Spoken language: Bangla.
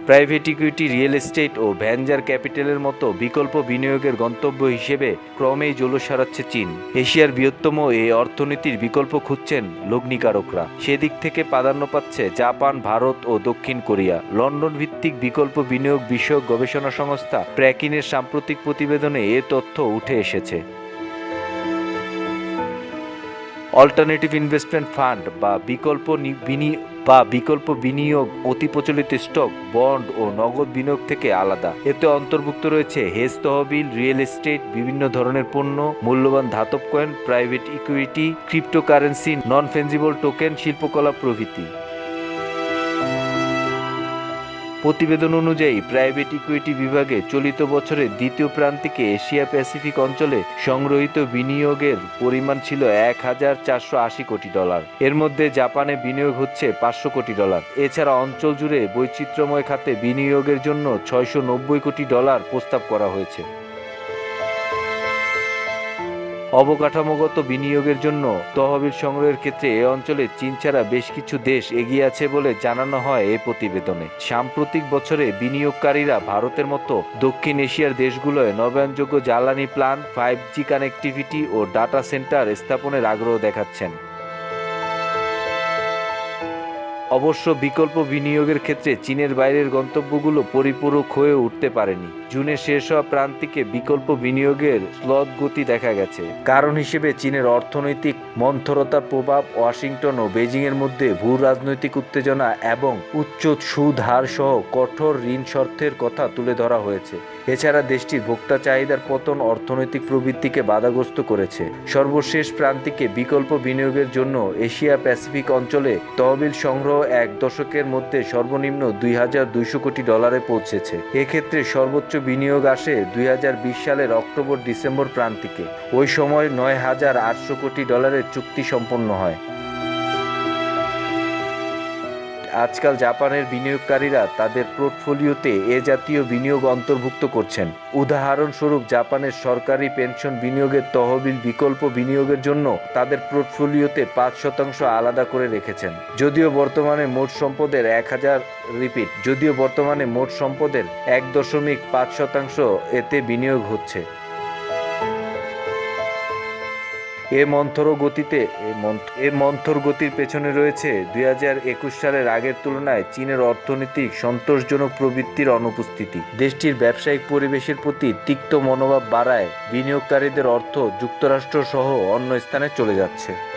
প্রাইভেট ইকুইটি, রিয়েল এস্টেট ও ভেঞ্চার ক্যাপিটালের মতো বিকল্প বিনিয়োগের গন্তব্য হিসেবে ক্রমেই জোলস সারাচ্ছে চীন। এশিয়ার বৃহত্তম এই অর্থনীতির বিকল্প খুঁজছেন লগ্নিকারকরা। সেদিক থেকে প্রাধান্য পাচ্ছে জাপান, ভারত ও দক্ষিণ কোরিয়া। লন্ডন ভিত্তিক বিকল্প বিনিয়োগ বিষয়ক গবেষণা সংস্থা প্র্যাকিনের সাম্প্রতিক প্রতিবেদনে এ তথ্য উঠে এসেছে। অল্টারনেটিভ ইনভেস্টমেন্ট ফান্ড বা বিকল্প বিনিয়োগ অতি প্রচলিত স্টক, বন্ড ও নগদ বিনিয়োগ থেকে আলাদা। এতে অন্তর্ভুক্ত রয়েছে হেজ তহবিল, রিয়েল এস্টেট, বিভিন্ন ধরনের পণ্য, মূল্যবান ধাতব কয়েন, প্রাইভেট ইকুইটি, ক্রিপ্টোকারেন্সি, নন ফেঞ্জিবল টোকেন, শিল্পকলা প্রভৃতি। প্রতিবেদন অনুযায়ী প্রাইভেট ইকুইটি বিভাগে চলিত বছরের দ্বিতীয় প্রান্তিকে এশিয়া প্যাসিফিক অঞ্চলে সংগৃহীত বিনিয়োগের পরিমাণ ছিল $1,480 কোটি। এর মধ্যে জাপানে বিনিয়োগ হচ্ছে $500 কোটি। এছাড়া অঞ্চল জুড়ে বৈচিত্র্যময় খাতে বিনিয়োগের জন্য $690 কোটি প্রস্তাব করা হয়েছে। অবকাঠামোগত বিনিয়োগের জন্য তহবিল সংগ্রহের ক্ষেত্রে এ অঞ্চলে চীন ছাড়া বেশ কিছু দেশ এগিয়ে আছে বলে জানানো হয় এই প্রতিবেদনে। সাম্প্রতিক বছরে বিনিয়োগকারীরা ভারতের মতো দক্ষিণ এশিয়ার দেশগুলোয় নবায়নযোগ্য জ্বালানি প্ল্যান্ট, 5G কানেক্টিভিটি ও ডাটা সেন্টার স্থাপনের আগ্রহ দেখাচ্ছেন। অবশ্য বিকল্প বিনিয়োগের ক্ষেত্রে চীনের বাইরের গন্তব্যগুলো পরিপূরক হয়ে উঠতে পারেনি। জুনে শেষ হওয়া প্রান্তিকে বিকল্প বিনিয়োগের স্লথ গতি দেখা গেছে। কারণ হিসেবে চীনের অর্থনৈতিক মন্থরতার প্রভাব, ওয়াশিংটন ও বেজিংয়ের মধ্যে ভূ রাজনৈতিক উত্তেজনা এবং উচ্চ সুদ হার সহ কঠোর ঋণ শর্তের কথা তুলে ধরা হয়েছে। এছাড়া দেশটির ভোক্তা চাহিদার পতন অর্থনৈতিক প্রবৃদ্ধিকে বাধাগ্রস্ত করেছে। সর্বশেষ প্রান্তিকে বিকল্প বিনিয়োগের জন্য এশিয়া প্যাসিফিক অঞ্চলে তহবিল সংগ্রহ এক দশকের মধ্যে সর্বনিম্ন $2,200 কোটি পৌঁছেছে। এক্ষেত্রে সর্বোচ্চ বিনিয়োগ আসে 2020 সালের অক্টোবর-ডিসেম্বর প্রান্তিকে। ওই সময় $9,800 কোটি চুক্তি সম্পন্ন হয়। আজকাল জাপানের বিনিয়োগকারীরা তাদের পোর্টফোলিওতে এ জাতীয় বিনিয়োগ অন্তর্ভুক্ত করছেন। উদাহরণস্বরূপ, জাপানের সরকারি পেনশন বিনিয়োগের তহবিল বিকল্প বিনিয়োগের জন্য তাদের পোর্টফোলিওতে 5% আলাদা করে রেখেছেন। যদিও বর্তমানে মোট সম্পদের 1.5% এতে বিনিয়োগ হচ্ছে। এ মন্থর গতির পেছনে রয়েছে 2021 সালের আগের তুলনায় চীনের অর্থনৈতিক সন্তোষজনক প্রবৃদ্ধির অনুপস্থিতি। দেশটির ব্যবসায়িক পরিবেশের প্রতি তিক্ত মনোভাব বাড়ায় বিনিয়োগকারীদের অর্থ যুক্তরাষ্ট্র সহ অন্য স্থানে চলে যাচ্ছে।